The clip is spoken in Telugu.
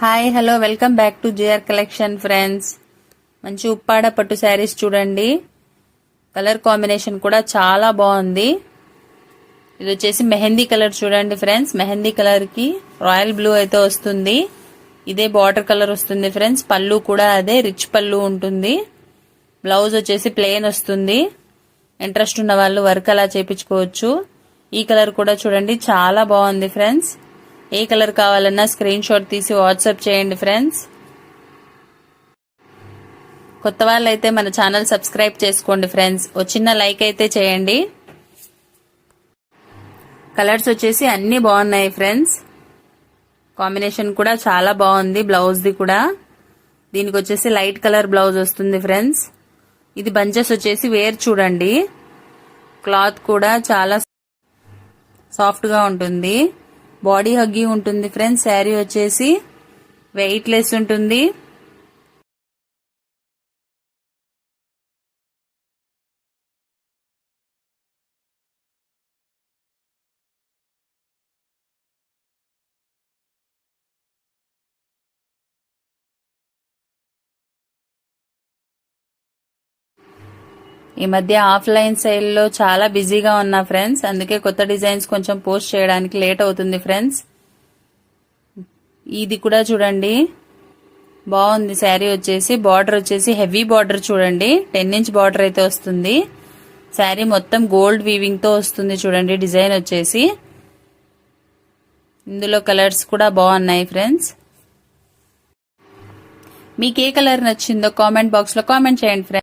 Hi hello welcome back to JR collection friends. మంచి ఉప్పాడ పట్టు శారీస్ చూడండి. కలర్ కాంబినేషన్ కూడా చాలా బాగుంది. ఇది వచ్చేసి మెహందీ కలర్ చూడండి ఫ్రెండ్స్. మెహందీ కలర్ కి రాయల్ బ్లూ అయితే వస్తుంది. ఇదే బార్డర్ కలర్ వస్తుంది ఫ్రెండ్స్. పళ్ళు కూడా అదే రిచ్ పళ్ళు ఉంటుంది. బ్లౌజ్ వచ్చేసి ప్లెయిన్ వస్తుంది. ఇంట్రెస్ట్ ఉన్న వాళ్ళు వర్క్ అలా చేపించుకోవచ్చు. ఈ కలర్ కూడా చూడండి చాలా బాగుంది ఫ్రెండ్స్. ఏ కలర్ కావాలన్నా స్క్రీన్ షాట్ తీసి వాట్సాప్ చేయండి ఫ్రెండ్స్. కొత్త వాళ్ళైతే మన ఛానల్ సబ్స్క్రైబ్ చేసుకోండి ఫ్రెండ్స్. ఓ చిన్న లైక్ అయితే చేయండి. కలర్స్ వచ్చేసి అన్ని బాగున్నాయి ఫ్రెండ్స్. కాంబినేషన్ కూడా చాలా బాగుంది. బ్లౌజ్ ది కూడా దీనికి వచ్చేసి లైట్ కలర్ బ్లౌజ్ వస్తుంది ఫ్రెండ్స్. ఇది బంచెస్ వచ్చేసి వేర్ చూడండి. క్లాత్ కూడా చాలా సాఫ్ట్ గా ఉంటుంది. బాడీ హగ్గి ఉంటుంది ఫ్రెండ్స్. శారీ వచ్చేసి వెయిట్ లెస్ ఉంటుంది. ఈ మధ్య ఆఫ్లైన్ సేల్లో చాలా బిజీగా ఉన్నా ఫ్రెండ్స్. అందుకే కొత్త డిజైన్స్ కొంచెం పోస్ట్ చేయడానికి లేట్ అవుతుంది ఫ్రెండ్స్. ఇది కూడా చూడండి బాగుంది. శారీ వచ్చేసి బార్డర్ వచ్చేసి హెవీ బార్డర్ చూడండి. 10 ఇంచ్ బార్డర్ అయితే వస్తుంది. శారీ మొత్తం గోల్డ్ వీవింగ్ తో వస్తుంది చూడండి. డిజైన్ వచ్చేసి ఇందులో కలర్స్ కూడా బాగున్నాయి ఫ్రెండ్స్. మీకు ఏ కలర్ నచ్చిందో కామెంట్ బాక్స్ లో కామెంట్ చేయండి ఫ్రెండ్స్.